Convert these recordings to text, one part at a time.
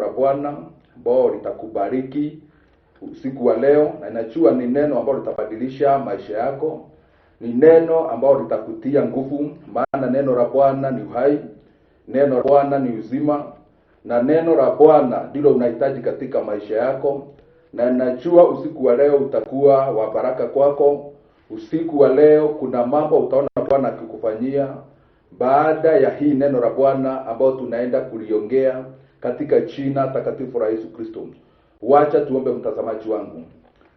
la Bwana ambalo litakubariki usiku wa leo, na najua ni neno ambalo litabadilisha maisha yako. Ni neno ambalo litakutia nguvu, maana neno la Bwana ni uhai, neno la Bwana ni uzima, na neno la Bwana ndilo unahitaji katika maisha yako. Na najua usiku wa leo utakuwa wa baraka kwako. Usiku wa leo kuna mambo utaona Bwana akikufanyia baada ya hii neno la Bwana ambao tunaenda kuliongea katika jina takatifu la Yesu Kristo. Wacha tuombe, mtazamaji wangu.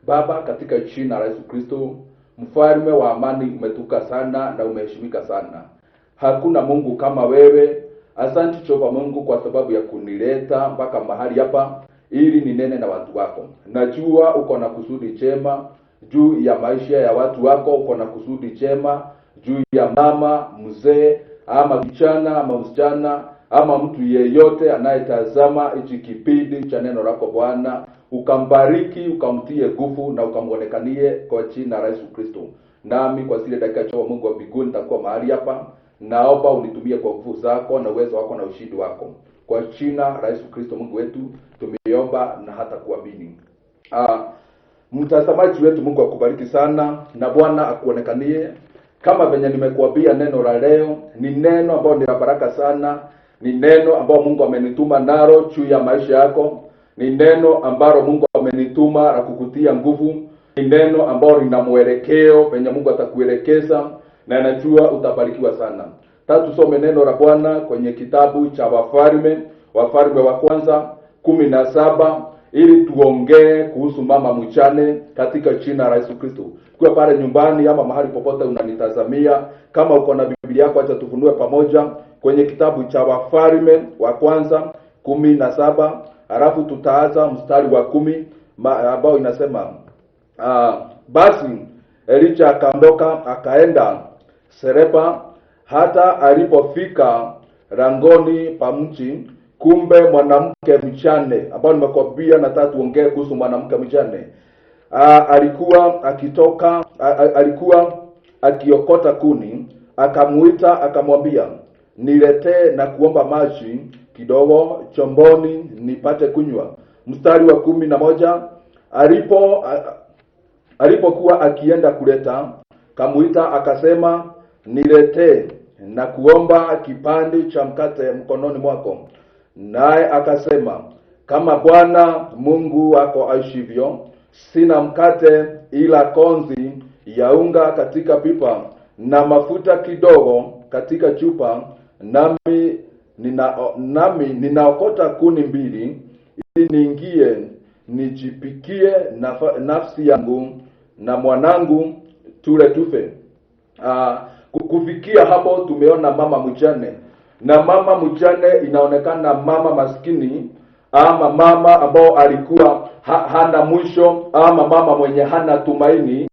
Baba, katika jina la Yesu Kristo, mfalme wa amani, umetuka sana na umeheshimika sana. Hakuna Mungu kama wewe. Asante Jehova Mungu kwa sababu ya kunileta mpaka mahali hapa ili ninene na watu wako. Najua uko na kusudi jema juu ya maisha ya watu wako, uko na kusudi jema juu ya mama, mzee, ama kijana, ama msichana, ama mtu yeyote anayetazama hichi kipindi cha neno lako Bwana. Ukambariki, ukamtie nguvu na ukamuonekanie kwa jina la Yesu Kristo. Nami kwa zile dakika cha Mungu wa mbinguni nitakuwa mahali hapa. Naomba unitumie kwa nguvu zako na uwezo wako na ushindi wako. Kwa jina la Yesu Kristo Mungu wetu tumeomba na hata kuamini. Mtazamaji wetu, Mungu akubariki sana na Bwana akuonekanie. Kama venye nimekuambia, neno la leo ni neno ambalo ni baraka sana. Ni neno ambalo Mungu amenituma nalo juu ya maisha yako. Ni neno ambalo Mungu amenituma la kukutia nguvu. Ni neno ambalo lina mwelekeo venye Mungu atakuelekeza, na najua utabarikiwa sana. Tusome neno la Bwana kwenye kitabu cha Wafalme wa kwanza 17 ili tuongee kuhusu mama mjane katika jina la Yesu Kristo. Kwa pale nyumbani ama mahali popote unanitazamia, kama uko na Biblia yako, acha tufunue pamoja kwenye kitabu cha Wafalme wa kwanza 17, alafu tutaanza mstari wa 10 ambao inasema basi Elisha akaondoka akaenda Serepa. Hata alipofika langoni pa mji, kumbe mwanamke mjane, ambao nimekwambia nataka tuongee kuhusu mwanamke mjane, alikuwa akiokota kuni. Akamuita akamwambia, niletee na kuomba maji kidogo chomboni nipate kunywa. Mstari wa 11, alipokuwa akienda kuleta, kamuita akasema, niletee na kuomba kipande cha mkate mkononi mwako. Naye akasema, kama Bwana Mungu wako aishivyo, sina mkate ila konzi ya unga katika pipa na mafuta kidogo katika chupa, nami ninaokota kuni 2 ili niingie nijipikie nafsi yangu na mwanangu tule tufe. Kufikia hapo tumeona mama mjane, na mama mjane inaonekana mama maskini, ama mama ambao alikuwa hana mwisho, ama mama mwenye hana tumaini,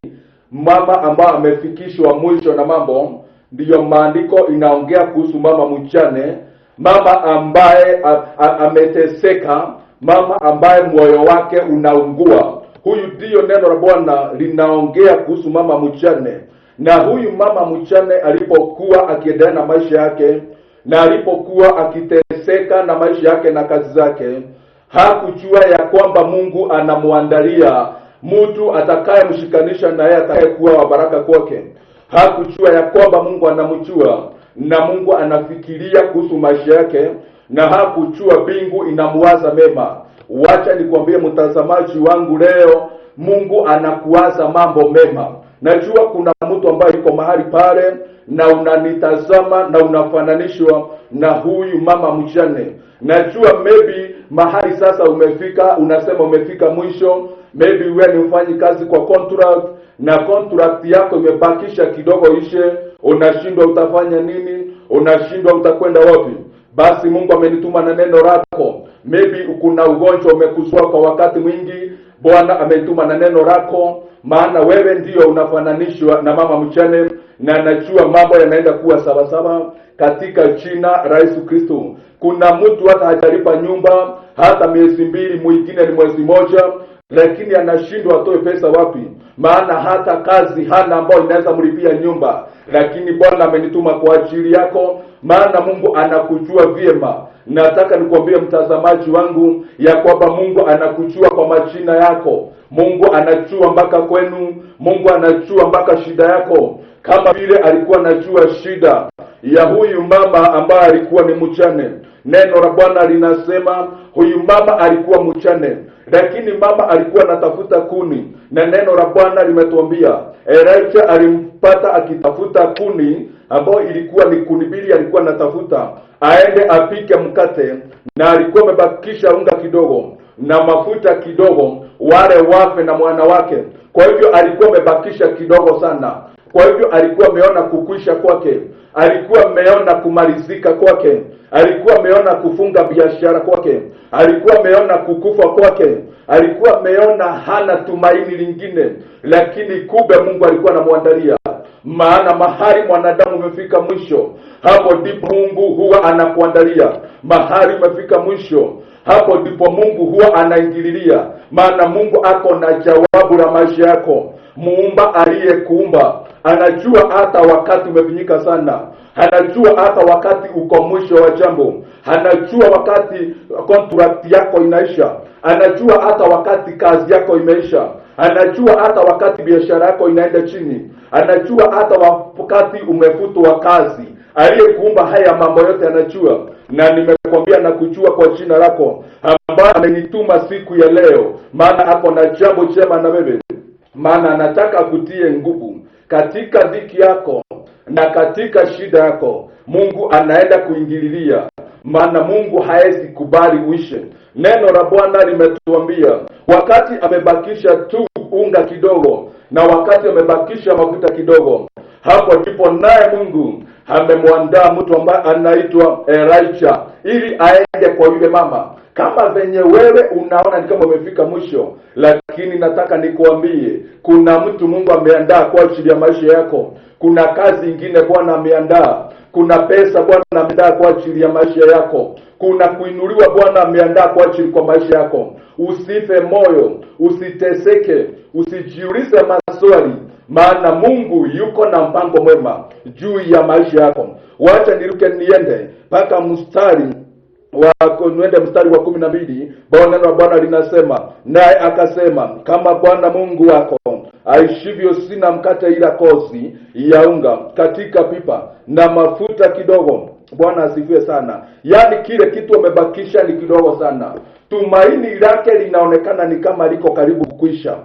mama ambao amefikishwa mwisho na mambo. Ndiyo maandiko inaongea kuhusu mama mjane, mama ambaye ameteseka, mama ambaye moyo wake unaungua. Huyu ndiyo neno la Bwana linaongea kuhusu mama mjane. Na huyu mama mjane alipokuwa akiendelea na maisha yake, na alipokuwa akiteseka na maisha yake na kazi zake, hakujua ya kwamba Mungu anamuandalia mtu atakayemshikanisha na yeye, atakayekuwa wa baraka kwake. Hakujua ya kwamba Mungu anamjua na Mungu anafikiria kuhusu maisha yake, na hakujua mbingu inamuwaza mema. Wacha nikwambie mtazamaji wangu leo, Mungu anakuwaza mambo mema. Najua kuna mtu ambaye yuko mahali pale na unanitazama na unafananishwa na huyu mama mjane. Najua maybe mahali sasa umefika, unasema umefika mwisho. Maybe wewe ni mfanyi kazi kwa contract, na contract yako imebakisha kidogo ishe. Unashindwa utafanya nini, unashindwa utakwenda wapi. Basi Mungu amenituma na neno lako. Maybe kuna ugonjwa umekusua kwa wakati mwingi, Bwana amenituma na neno lako, maana wewe ndio unafananishwa na mama mjane, na najua mambo yanaenda kuwa sawa sawa katika jina la Yesu Kristo. Kuna mtu hata hajalipa nyumba hata miezi 2, mwingine ni mwezi 1, lakini anashindwa atoe pesa wapi, maana hata kazi hana ambayo inaweza mlipia nyumba. Lakini Bwana amenituma kwa ajili yako, maana Mungu anakujua vyema. Nataka nikwambie mtazamaji wangu ya kwamba Mungu anakujua kwa majina yako. Mungu anajua mpaka kwenu. Mungu anajua mpaka shida yako, kama vile alikuwa anajua shida ya huyu mama ambaye alikuwa ni mjane. Neno la Bwana linasema huyu mama alikuwa mjane, lakini mama alikuwa anatafuta kuni, na neno la Bwana limetuambia Elijah alimpata akitafuta kuni, ambayo ilikuwa ni kuni mbili alikuwa anatafuta aende apike mkate, na alikuwa amebakisha unga kidogo na mafuta kidogo wale wafe na mwana wake. Kwa hivyo alikuwa amebakisha kidogo sana. Kwa hivyo alikuwa ameona kukwisha kwake, alikuwa ameona kumalizika kwake, alikuwa ameona kufunga biashara kwake, alikuwa ameona kukufa kwake, alikuwa ameona hana tumaini lingine. Lakini kumbe Mungu alikuwa anamwandalia, maana mahali mwanadamu umefika mwisho, hapo ndipo Mungu huwa anakuandalia. Mahali umefika mwisho, hapo ndipo Mungu huwa anaingililia, maana Mungu ako na jawabu la maisha yako. Muumba aliyekuumba anajua hata wakati umefinyika sana, anajua hata wakati uko mwisho wa jambo, anajua wakati contract yako inaisha, anajua hata wakati kazi yako imeisha, anajua hata wakati biashara yako inaenda chini, anajua hata wakati umefutwa kazi. Aliyekuumba haya mambo yote anajua, na nimekwambia na kujua kwa jina lako ambaye amenituma siku ya leo, maana ako na jambo jema na wewe. Maana anataka kutie nguvu katika dhiki yako na katika shida yako. Mungu anaenda kuingililia, maana Mungu haezi kubali uishe. Neno la Bwana limetuambia wakati amebakisha tu unga kidogo na wakati amebakisha mafuta kidogo, hapo ndipo naye Mungu amemwandaa mtu ambaye anaitwa Elijah ili aende kwa yule mama. Kama venye wewe unaona ni kama umefika mwisho, lakini nataka nikuambie kuna mtu Mungu ameandaa kwa ajili ya maisha yako. Kuna kazi nyingine Bwana ameandaa, kuna pesa Bwana ameandaa kwa ajili ya maisha yako, kuna kuinuliwa Bwana ameandaa kwa ajili kwa maisha yako. Usife moyo, usiteseke, usijiulize maswali, maana Mungu yuko na mpango mwema juu ya maisha yako. Wacha niruke niende mpaka mstari wa 12. Neno la Bwana linasema, naye akasema, kama Bwana Mungu wako aishivyo, sina mkate ila kozi ya unga katika pipa na mafuta kidogo. Bwana asifiwe sana. Yaani kile kitu amebakisha ni kidogo sana. Tumaini lake linaonekana ni kama liko karibu kukwisha.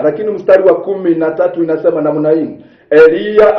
Lakini mstari wa 13 inasema namna hii, Elia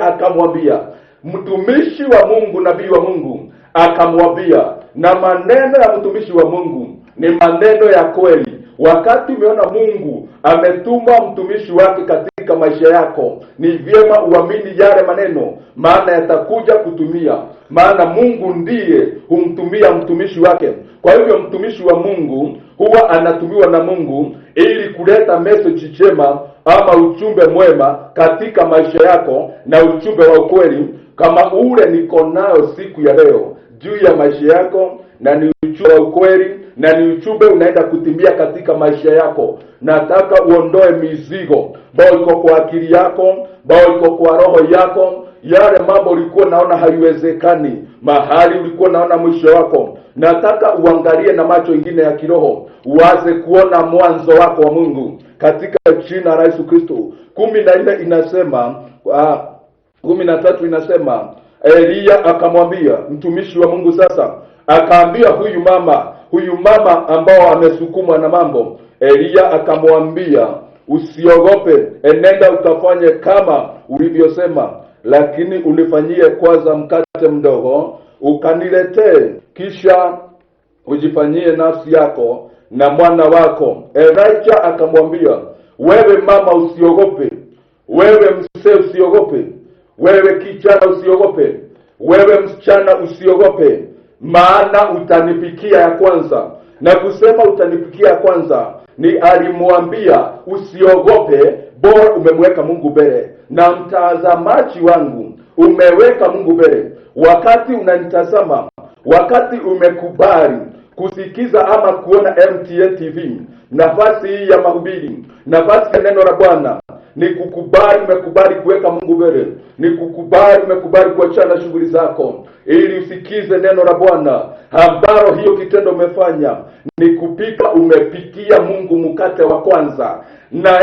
akamwambia, mtumishi wa Mungu, nabii wa Mungu akamwambia, na maneno ya mtumishi wa Mungu ni maneno ya kweli. Wakati umeona Mungu ametuma mtumishi wake katika maisha yako, ni vyema uamini yale maneno, maana yatakuja kutumia. Maana Mungu ndiye humtumia mtumishi wake. Kwa hivyo mtumishi wa Mungu huwa anatumiwa na Mungu ili kuleta message njema ama ujumbe mwema katika maisha yako, na ujumbe wa ukweli kama ule niko nao siku ya leo juu ya maisha yako, na ni ujumbe wa ukweli, na ni ujumbe unaenda kutimia katika maisha yako. Nataka uondoe mizigo ambayo iko kwa akili yako, ambayo iko kwa roho yako, yale mambo ulikuwa naona haiwezekani, mahali ulikuwa naona mwisho wako. Nataka uangalie na macho ingine ya kiroho, uanze kuona mwanzo wako wa Mungu katika jina la Yesu Kristo. 14 inasema 13 inasema, Elia akamwambia mtumishi wa Mungu. Sasa akaambia huyu mama ambao amesukumwa na mambo, Elia akamwambia, usiogope, enenda ukafanye kama ulivyosema, lakini ulifanyie kwanza mkate mdogo ukaniletee, kisha ujifanyie nafsi yako na mwana wako. Elijah akamwambia, wewe mama usiogope, wewe mzee usiogope, wewe kijana usiogope, wewe msichana usiogope, maana utanipikia ya kwanza. Na kusema utanipikia ya kwanza ni alimwambia usiogope, bora umemweka Mungu mbele. Na mtazamaji wangu, umeweka Mungu mbele. Wakati unanitazama, wakati umekubali kusikiza ama kuona MTN TV, nafasi hii ya mahubiri, nafasi ya neno la Bwana, ni kukubali, umekubali kuweka Mungu mbele, ni kukubali, umekubali kuachana shughuli zako ili usikize neno la Bwana, ambalo hiyo kitendo umefanya ni kupika, umepikia Mungu mkate wa kwanza. Na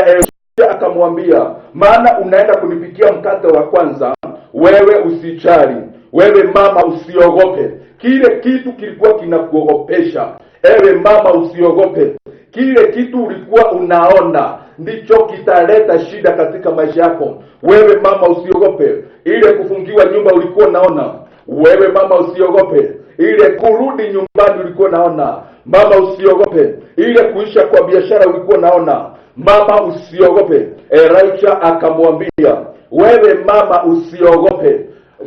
akamwambia, maana unaenda kunipikia mkate wa kwanza, wewe usichali, wewe mama usiogope. Kile kitu kilikuwa kinakuogopesha, ewe mama usiogope. Kile kitu ulikuwa unaona ndicho kitaleta shida katika maisha yako. Wewe mama usiogope. Ile kufungiwa nyumba ulikuwa unaona, wewe mama usiogope. Ile kurudi nyumbani ulikuwa unaona, mama usiogope. Ile kuisha kwa biashara ulikuwa unaona, mama usiogope. Elisha akamwambia, wewe mama usiogope,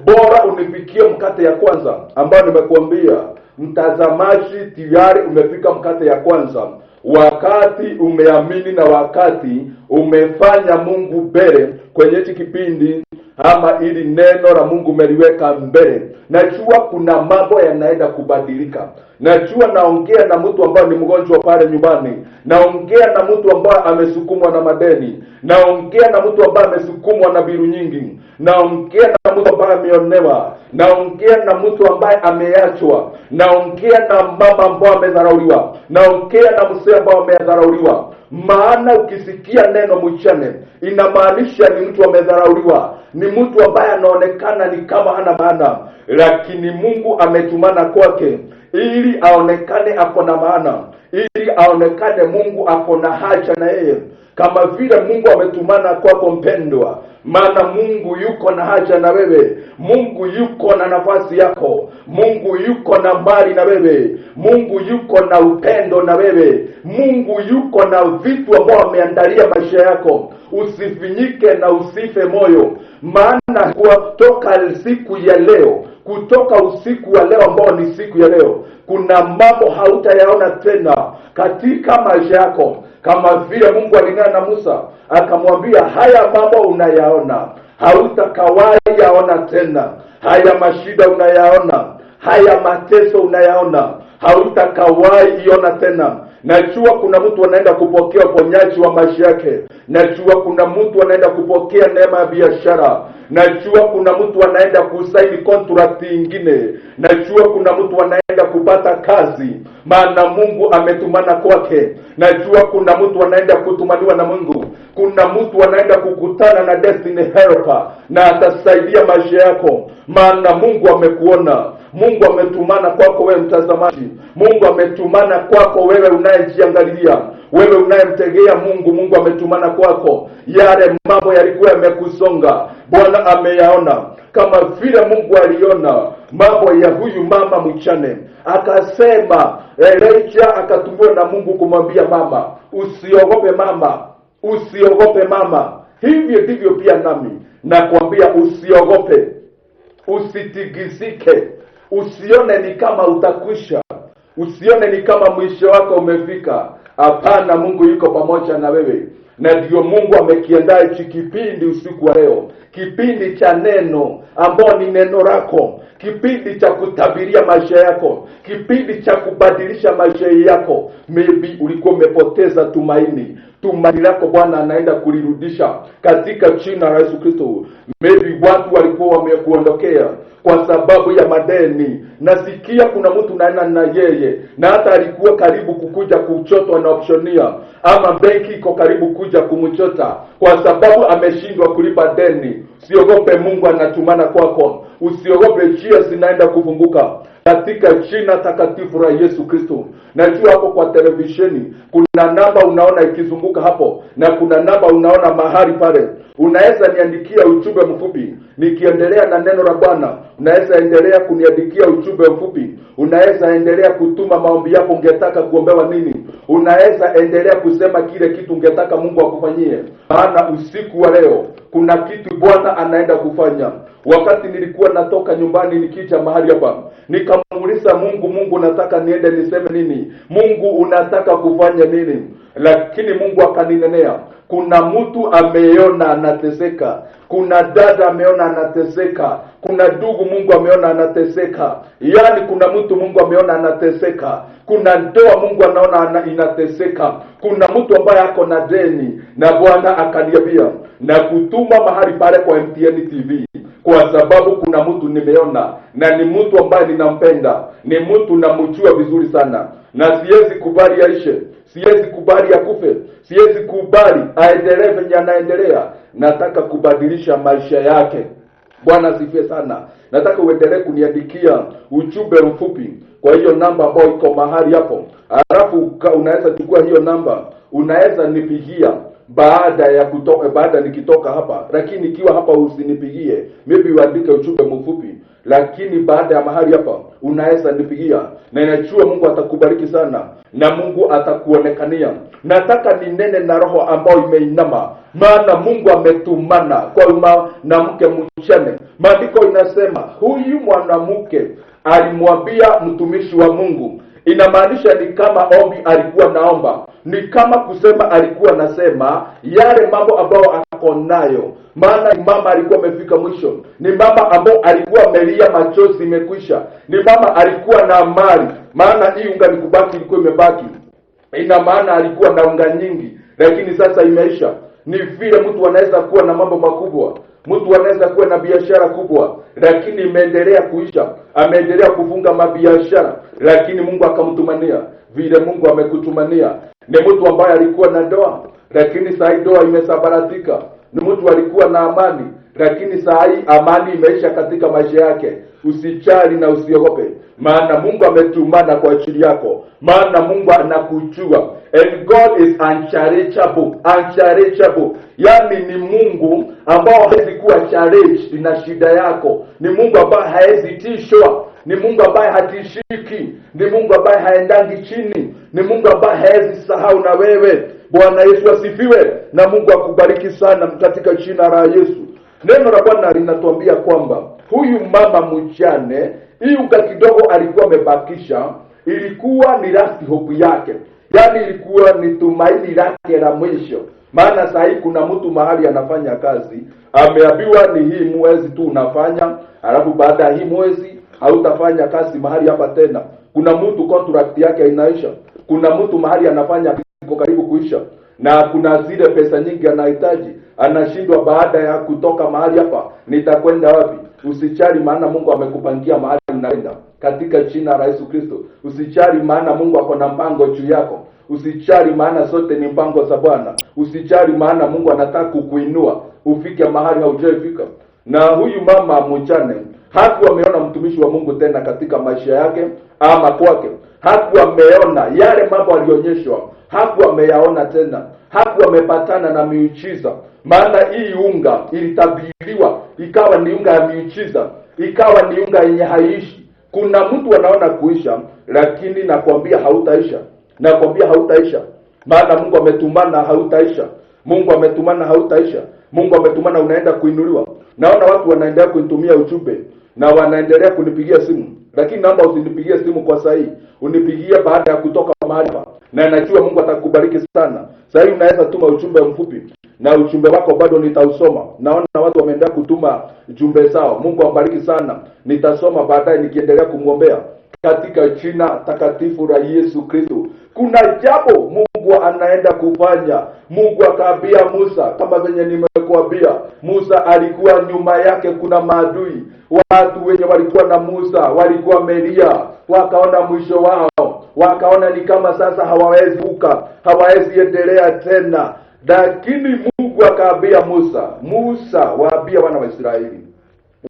bora unipikie mkate ya kwanza ambayo nimekuambia. Mtazamaji, tayari umepika mkate ya kwanza, wakati umeamini na wakati umefanya Mungu mbele kwenye hiki kipindi, ama ili neno la Mungu umeliweka mbele. Najua kuna mambo yanaenda kubadilika. Najua naongea na mtu ambaye ni mgonjwa pale nyumbani, naongea na mtu ambaye amesukumwa na madeni, naongea na mtu ambaye amesukumwa na biru nyingi, naongea na mtu ambaye ameonewa, naongea na mtu ambaye ameachwa, naongea na mama ambaye amedharauliwa, naongea na mzee ambaye amedharauliwa. Maana ukisikia neno mchane, inamaanisha ni mtu amedharauliwa, ni mtu ambaye anaonekana ni kama hana maana, lakini Mungu ametumana kwake ili aonekane ako na maana, ili aonekane Mungu ako na haja na yeye. Kama vile Mungu ametumana kwako mpendwa, maana Mungu yuko na haja na wewe. Mungu yuko na nafasi yako. Mungu yuko na mali na wewe. Mungu yuko na upendo na wewe. Mungu yuko na vitu ambavyo ameandalia maisha yako. Usifinyike na usife moyo, maana kutoka siku ya leo, kutoka usiku wa leo ambao ni siku ya leo, kuna mambo hautayaona tena katika maisha yako. Kama vile Mungu alinena na Musa akamwambia, haya mambo unayaona hautakawai yaona tena. Haya mashida unayaona, haya mateso unayaona, hautakawai iona tena. Najua kuna mtu anaenda kupokea uponyaji wa maisha yake. Najua kuna mtu anaenda kupokea neema ya biashara. Najua kuna mtu anaenda kusaini contract nyingine. Najua kuna mtu anaenda kupata kazi, maana Mungu ametumana kwake. Najua kuna mtu anaenda kutumaniwa na Mungu. Kuna mtu anaenda kukutana na destiny helper na atasaidia maisha yako, maana Mungu amekuona. Mungu ametumana kwako wewe mtazamaji. Mungu ametumana kwako wewe unayejiangalia, wewe unayemtegea Mungu. Mungu ametumana kwako. Yale mambo yalikuwa yamekusonga, Bwana ameyaona. Kama vile Mungu aliona mambo ya huyu mama mchane, akasema, Elisha akatumwa na Mungu kumwambia mama, usiogope mama, usiogope mama. Hivyo ndivyo pia nami nakwambia, usiogope, usitigizike, usione ni kama utakwisha, usione ni kama mwisho wako umefika. Hapana, Mungu yuko pamoja na wewe. Na ndio Mungu amekiandaa hiki kipindi usiku wa leo, kipindi cha neno ambao ni neno lako, kipindi cha kutabiria maisha yako, kipindi cha kubadilisha maisha yako. Maybe ulikuwa umepoteza tumaini, tumaini lako Bwana anaenda kulirudisha katika jina la Yesu Kristo. Maybe watu walikuwa wamekuondokea kwa sababu ya madeni. Nasikia kuna mtu naenda na yeye, na hata alikuwa karibu kukuja kuchotwa na optionia, ama benki iko karibu kuja kumchota kwa sababu ameshindwa kulipa deni. Usiogope, Mungu anatumana kwako. Usiogope, njia zinaenda kufunguka katika jina takatifu la Yesu Kristo. Najua hapo kwa televisheni kuna namba unaona ikizunguka hapo, na kuna namba unaona mahali pale. Unaweza niandikia ujumbe mfupi nikiendelea na neno la Bwana. Unaweza endelea kuniandikia ujumbe mfupi. Unaweza endelea kutuma maombi yako, ungetaka kuombewa nini. Unaweza endelea kusema kile kitu ungetaka Mungu akufanyie. Maana usiku wa leo kuna kitu Bwana anaenda kufanya. Wakati nilikuwa natoka nyumbani nikija mahali hapa, nikamuuliza Mungu, Mungu nataka niende niseme nini? Mungu unataka kufanya nini? lakini Mungu akaninenea, kuna mtu ameona anateseka, kuna dada ameona anateseka, kuna ndugu Mungu ameona anateseka, yani kuna mtu Mungu ameona anateseka, kuna ndoa Mungu anaona inateseka, kuna mtu ambaye ako na deni, na Bwana akaniambia na kutuma mahali pale kwa MTN TV, kwa sababu kuna mtu nimeona, na ni mtu ambaye ninampenda, ni mtu namjua vizuri sana, na siwezi kubali aishe, siwezi kubali akufe, siwezi kubali aendelee venye anaendelea. Nataka kubadilisha maisha yake. Bwana asifiwe sana. Nataka uendelee kuniandikia ujumbe mfupi kwa hiyo namba ambayo iko mahali hapo. Alafu unaweza chukua hiyo namba, unaweza nipigia baada nikitoka hapa, lakini ikiwa hapa usinipigie, maybe uandike ujumbe mfupi, lakini baada ya mahali hapa unaweza nipigia, na ninajua Mungu atakubariki sana na Mungu atakuonekania. Nataka ninene na roho ambayo imeinama, maana Mungu ametumana kwa mwanamke mchane. Maandiko inasema huyu mwanamke alimwambia mtumishi wa Mungu. Inamaanisha ni kama ombi alikuwa naomba, ni kama kusema alikuwa nasema yale mambo ambayo ako nayo, maana ni mama alikuwa amefika mwisho, ni mama ambaye alikuwa amelia machozi imekwisha, ni mama alikuwa na mali, maana hii unga nikubaki ilikuwa imebaki. Ina maana alikuwa na unga nyingi, lakini sasa imeisha. Ni vile mtu anaweza kuwa na mambo makubwa, mtu anaweza kuwa na biashara kubwa, lakini imeendelea kuisha, ameendelea kufunga mabiashara, lakini Mungu akamtumania. Vile Mungu amekutumania, ni mtu ambaye alikuwa na ndoa, lakini saa hii ndoa imesabaratika. Ni mtu alikuwa na amani, lakini saa hii amani imeisha katika maisha yake. Usichali na usiogope, maana Mungu ametumana kwa ajili yako, maana Mungu anakujua. And God is uncharitable, uncharitable. Yani ni Mungu ambao hawezi kuwa challenged na shida yako, ni Mungu ambaye hawezi tishwa, ni Mungu ambaye hatishiki, ni Mungu ambaye haendangi chini, ni Mungu ambaye hawezi sahau na wewe. Bwana Yesu asifiwe, na Mungu akubariki sana katika jina la Yesu. Neno la Bwana linatuambia kwamba huyu mama mjane, hii unga kidogo alikuwa amebakisha, ilikuwa ni last hope yake. Yani ilikuwa ni tumaini lake la mwisho. Maana saa hii kuna mtu mahali anafanya kazi, ameambiwa ni hii mwezi tu unafanya, alafu baada ya hii mwezi hautafanya kazi mahali hapa tena. Kuna mtu contract yake inaisha. Kuna mtu mahali anafanya karibu kuisha, na kuna zile pesa nyingi anahitaji, anashindwa baada ya kutoka mahali hapa nitakwenda wapi? Usichali, maana Mungu amekupangia mahali unaenda katika jina la Yesu Kristo. Usichali, maana Mungu ako na mpango juu yako. Usichali, maana sote ni mpango za Bwana. Usichali, maana Mungu anataka kukuinua ufike mahali haujafika. Na huyu mama mjane hakuwa ameona mtumishi wa Mungu tena katika maisha yake ama kwake. Hakuwa ameona yale mambo alionyeshwa, hakuwa ameyaona tena, hakuwa amepatana na miujiza. Maana hii unga ilitabiriwa ikawa ni unga ya miujiza, ikawa ni unga yenye haiishi. Kuna mtu anaona kuisha, lakini nakwambia hautaisha. Nakwambia hautaisha. Maana Mungu ametumana, hautaisha. Mungu ametumana, hautaisha. Mungu ametumana, unaenda kuinuliwa. Naona watu wanaendelea kunitumia ujumbe na wanaendelea kunipigia simu, lakini naomba usinipigie simu kwa sahi. Unipigie baada ya kutoka mahali hapa, na najua Mungu atakubariki sana. Sasa unaweza tuma ujumbe mfupi, na ujumbe wako bado nitausoma. Naona watu wameendelea kutuma jumbe zao. Mungu awabariki sana. Nitasoma baadaye nikiendelea kumwombea katika jina takatifu la Yesu Kristo. Kuna jambo Mungu anaenda kufanya. Mungu akaambia Musa, kama venye nimekuambia, Musa alikuwa nyuma yake kuna maadui. Watu wenye walikuwa na Musa walikuwa wamelia, wakaona mwisho wao, wakaona ni kama sasa hawawezi vuka, hawawezi endelea tena. Lakini Mungu akaambia Musa, waambie wana wa Israeli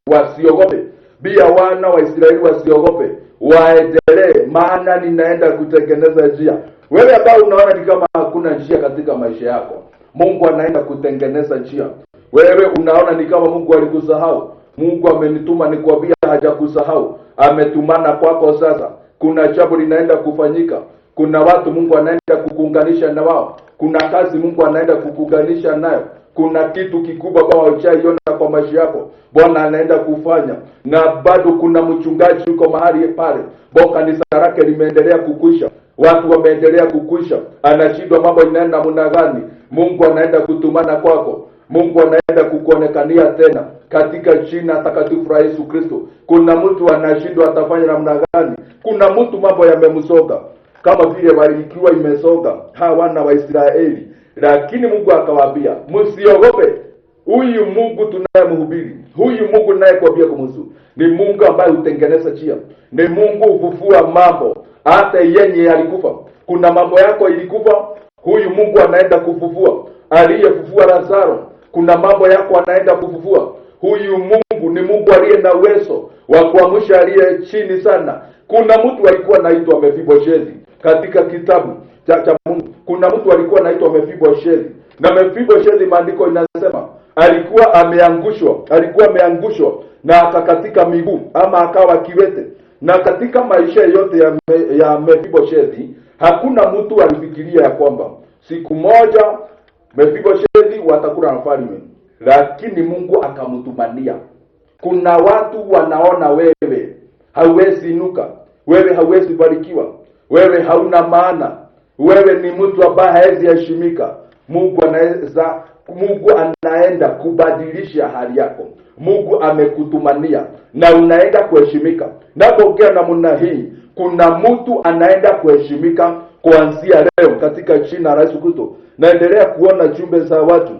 wasiogope. Bia wana wa Israeli wasiogope, waendelee, maana ninaenda kutengeneza njia. Wewe ambao unaona ni kama hakuna njia katika maisha yako, Mungu anaenda kutengeneza njia. Wewe unaona ni kama Mungu alikusahau, Mungu amenituma nikwambia hajakusahau. Ametumana kwako sasa. Kuna jambo linaenda kufanyika. Kuna watu Mungu anaenda kukuunganisha na wao. Kuna kazi Mungu anaenda kukuunganisha nayo. Kuna kitu kikubwa kwa hujaiona kwa maisha yako, Bwana anaenda kufanya. Na bado kuna mchungaji yuko mahali pale, kanisa lake limeendelea kukwisha. watu wameendelea kukwisha, anashindwa mambo inaenda namna gani. Mungu anaenda kutumana kwako, Mungu anaenda kukuonekania tena katika jina takatifu la Yesu Kristo. Kuna mtu anashindwa atafanya namna gani. Kuna mtu mambo yamemsoga kama vile walikiwa imesoga hawa wana wa Israeli, lakini Mungu akawaambia msiogope. Huyu Mungu tunayemhubiri, huyu Mungu ninayekwambia kumhusu, ni Mungu ambaye hutengeneza njia, ni Mungu hufufua mambo hata yenye alikufa. Kuna mambo yako ilikufa, huyu Mungu anaenda kufufua. Aliyefufua Lazaro, kuna mambo yako anaenda kufufua. Huyu Mungu ni Mungu aliye na uwezo wa kuamsha aliye chini sana. Kuna mtu alikuwa anaitwa Mefiboshethi katika kitabu cha Mungu. Kuna mtu alikuwa anaitwa Mefiboshethi, na Mefiboshethi maandiko inasema alikuwa ameangushwa na akakatika miguu ama akawa kiwete. Na katika maisha yote ya Mefiboshethi hakuna mtu alifikiria ya kwamba siku moja Mefiboshethi watakula na mfalme, lakini Mungu akamtumania. Kuna watu wanaona wewe hauwezi inuka, wewe hauwezi barikiwa, wewe hauna maana, wewe ni mtu ambaye hawezi heshimika. Mungu anaenda kubadilisha hali yako. Mungu amekutumania na unaenda kuheshimika. Napoongea namna hii, kuna mtu anaenda kuheshimika kuanzia leo katika jina la Yesu Kristo. Naendelea kuona jumbe za watu.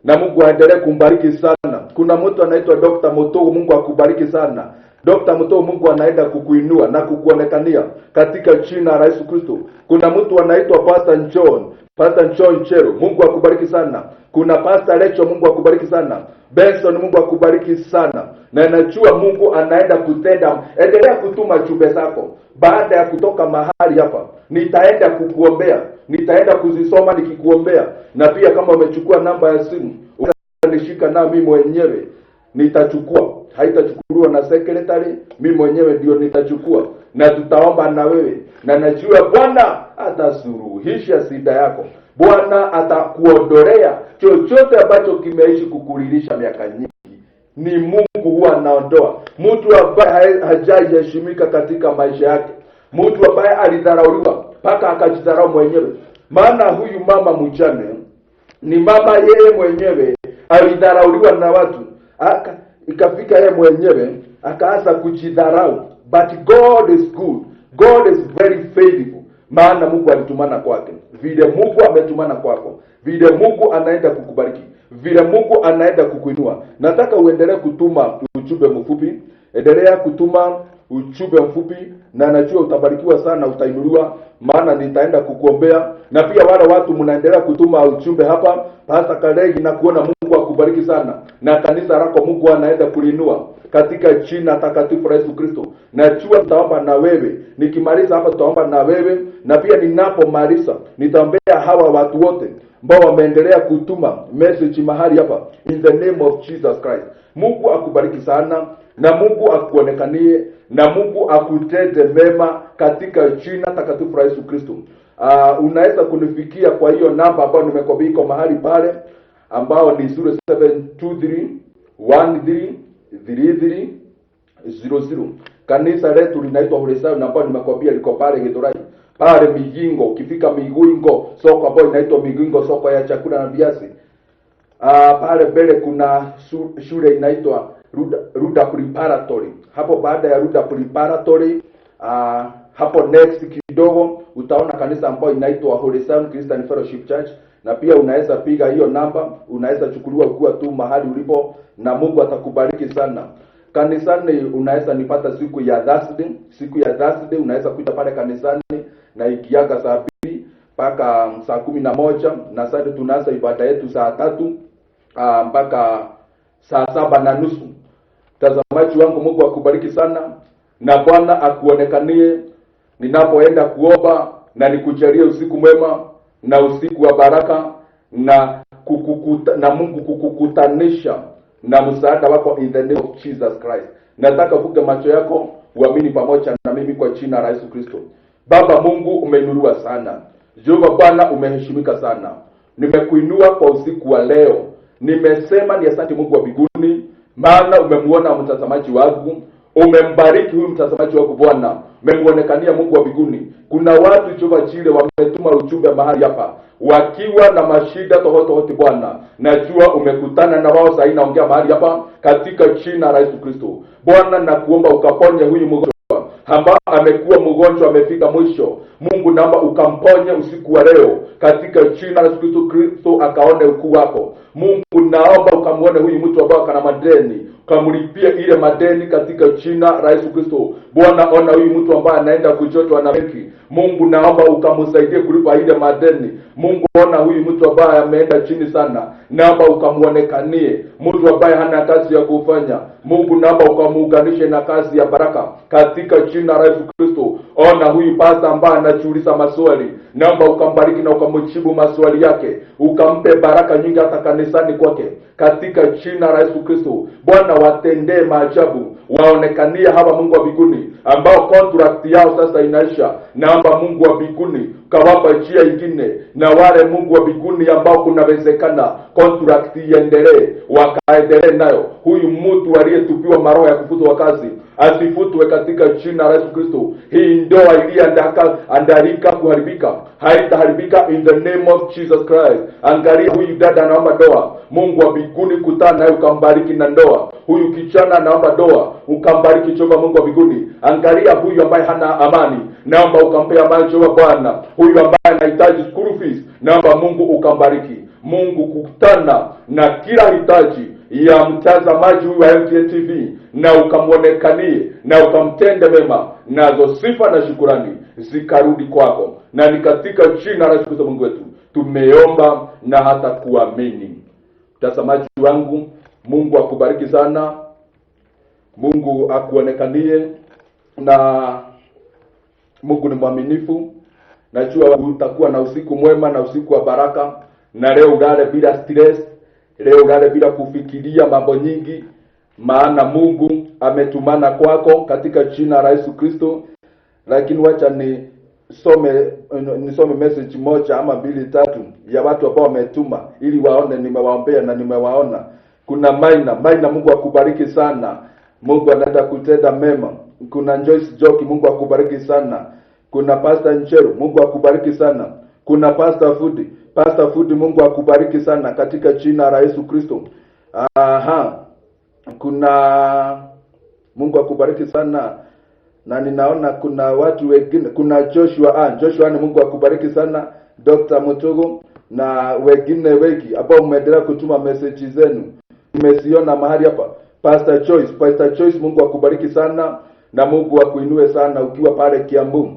Na Mungu aendelee kumbariki sana. Kuna mtu anaitwa Dr. Mutogo, Mungu akubariki sana. Dr. Mutogo, Mungu anaenda kukuinua na kukuonekania katika jina la Yesu Kristo. Kuna mtu anaitwa Pastor John Chero, Mungu akubariki sana. Kuna Pastor Lecho, Mungu akubariki sana. Benson, Mungu akubariki sana. Na najua Mungu anaenda kutenda. Endelea kutuma jumbe zako. Baada ya kutoka mahali hapa, nitaenda kukuombea, nitaenda kuzisoma nikikuombea. Na pia kama umechukua namba ya simu, unanishika na mimi mwenyewe nitachukua. Haitachukuliwa na secretary, mimi mwenyewe ndio nitachukua na tutaomba na wewe. Na najua Bwana atasuluhisha shida yako. Bwana atakuondolea chochote ambacho kimeishi kukulilisha miaka nyingi. Ni Mungu huwa anaondoa. Mtu ambaye hajaheshimika katika maisha yake, mtu ambaye alidharauliwa mpaka akajidharau mwenyewe. Maana huyu mama mjane ni mama yeye mwenyewe alidharauliwa na watu, ikafika yeye mwenyewe akaanza kujidharau. But God is good, God is very faithful. Maana Mungu alitumana kwake. Vile Mungu ametumana kwako, vile Mungu anaenda kukubariki, vile Mungu anaenda kukuinua. Nataka uendelee kutuma ujumbe mfupi, endelea kutuma ujumbe mfupi, na najua utabarikiwa sana, utainuliwa, maana nitaenda kukuombea. Na pia wale watu mnaendelea kutuma ujumbe hapa, Pastor Kalegi, na kuona Mungu akubariki sana, na kanisa lako Mungu anaenda kulinua katika jina takatifu la Yesu Kristo. Najua tutaomba na wewe. Nikimaliza hapa tutaomba na wewe, na pia ninapomaliza nitaombea hawa watu wote ambao wameendelea kutuma message mahali hapa, in the name of Jesus Christ. Mungu akubariki sana, na Mungu akuonekanie, na Mungu akutende mema katika jina takatifu la Yesu Kristo. Unaweza kunifikia kwa hiyo namba ambayo nimekwambia iko mahali pale, ambao ni 0723133300. Kanisa letu linaitwa Horesayo, ambayo nimekwambia liko pale Githurai, pale Migingo. Ukifika Migingo, soko ambayo inaitwa Migingo, soko ya chakula na viazi. Pale mbele kuna shule inaitwa Ruda Preparatory. Hapo baada ya Ruda Preparatory, hapo next kidogo utaona kanisa ambayo inaitwa Horesayo Christian Fellowship Church. Na pia unaweza piga hiyo namba, unaweza chukuliwa kuwa tu mahali ulipo, na Mungu atakubariki sana. Kanisani unaweza nipata siku ya Thursday, unaweza kuja pale kanisani, na ikiaga saa 2 mpaka saa 11, na sasa tunaanza ibada yetu saa 3 mpaka saa 7:30. Tazamaji wangu, Mungu akubariki sana, na Bwana akuonekanie ninapoenda kuomba, na nikujalie usiku mwema na usiku wa baraka, na Mungu kukukutanisha na msaada wako in the name of Jesus Christ. Nataka ufunge macho yako uamini pamoja na mimi kwa jina la Yesu Kristo. Baba Mungu, umeinuliwa sana. Jehova Bwana, umeheshimika sana. Nimekuinua kwa usiku wa leo. Nimesema ni asante Mungu wa mbinguni, maana umemuona mtazamaji wangu, umembariki huyu mtazamaji wangu Bwana. memuonekania Mungu wa mbinguni. Kuna watu Jehova Jire wametuma ujumbe mahali hapa wakiwa na mashida tofauti Bwana. Najua umekutana na wao sasa, naongea mahali hapa katika jina la Yesu Kristo. Bwana nakuomba ukaponye huyu mgonjwa ambao amekuwa mgonjwa amefika mwisho. Mungu naomba ukamponye usiku wa leo katika jina la Yesu Kristo, akaone ukuu wako. Mungu naomba ukamuone huyu mtu ambaye kana madeni, ukamlipia ile madeni katika jina la Yesu Kristo. Bwana ona huyu mtu ambaye anaenda kujotwa na benki. Mungu naomba ukamsaidie kulipa ile madeni. Mungu ona huyu mtu ambaye ameenda chini sana, naomba ukamuonekanie. Mtu ambaye hana kazi ya kufanya, Mungu naomba ukamuunganishe na kazi ya baraka katika jina la Yesu Kristo. Ona huyu pasta ambaye anajiuliza maswali, naomba ukambariki na ukamjibu maswali yake, ukampe baraka nyingi hata kanisani kwake katika jina la Yesu Kristo. Bwana watendee maajabu, waonekanie hawa Mungu wa mbinguni ambao contract yao sasa inaisha. Naomba Mungu wa mbinguni kawapa njia nyingine, na wale Mungu wa mbinguni ambao kunawezekana contract iendelee, wakaendelee nayo. Huyu mtu aliyetupiwa maroho ya kufutwa kazi asifutwe katika jina la Yesu Kristo. Hii ndoa iliyoandalika kuharibika haitaharibika in the name of Jesus Christ. Angalia huyu dada anaomba ndoa, Mungu wa mbinguni kutana naye ukambariki na ndoa. Huyu kijana anaomba ndoa, ukambariki Jehova Mungu wa mbinguni. Angalia huyu ambaye hana amani, naomba ukampe amani Jehova Bwana. Huyu ambaye anahitaji school fees, naomba Mungu ukambariki. Mungu kukutana na kila hitaji ya mtazamaji huyu wa MTN TV, na ukamuonekanie na ukamtende mema, nazo sifa na shukurani zikarudi kwako. Na ni katika jina la Yesu Kristo Mungu wetu tumeomba na hata kuamini. Mtazamaji wangu, Mungu akubariki sana, Mungu akuonekanie, na Mungu ni mwaminifu. Najua utakuwa na usiku mwema na usiku wa baraka, na leo ulale bila stress, leo ulale bila kufikiria mambo nyingi, maana Mungu ametumana kwako katika jina la Yesu Kristo. Lakini wacha nisome message moja ama mbili tatu ya watu ambao wametuma ili waone nimewaombea na nimewaona. Kuna Maina, Mungu akubariki sana, Mungu anaenda kutenda mema. Kuna Joyce Joki, Mungu akubariki sana. Kuna Pastor Ncheru, Mungu akubariki sana. Kuna Pastor Food, Mungu akubariki sana katika jina la Yesu Kristo. Kuna Mungu akubariki sana. Na ninaona kuna watu wengine, kuna Joshua ni Mungu akubariki sana. Dr. Mutogo na wengine wengi ambao mmeendelea kutuma message zenu, nimesiona mahali hapa. Pastor Choice, Mungu akubariki sana na Mungu akuinue sana ukiwa pale Kiambu.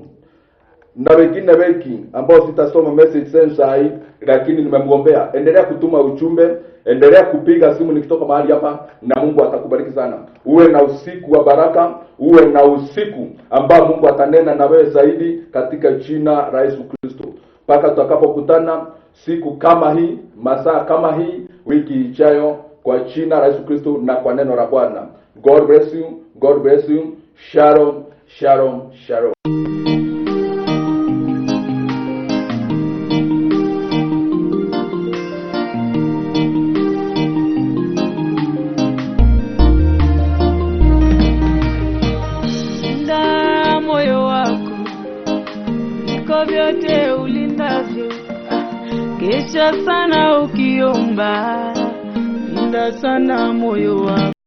Na wengine wengi ambao sitasoma message zenu sahi, lakini nimemuombea. Endelea kutuma ujumbe, endelea kupiga simu nikitoka mahali hapa, na Mungu atakubariki sana. Uwe na usiku wa baraka, uwe na usiku ambao Mungu atanena na wewe zaidi katika jina la Yesu Kristo. Mpaka tutakapokutana siku kama hii, masaa kama hii, wiki ijayo, kwa jina la Yesu Kristo na kwa neno la Bwana. God bless you. God bless you. Shalom, shalom, shalom. Vyote ulindavyo, kesha sana ukiomba, linda sana moyo wako.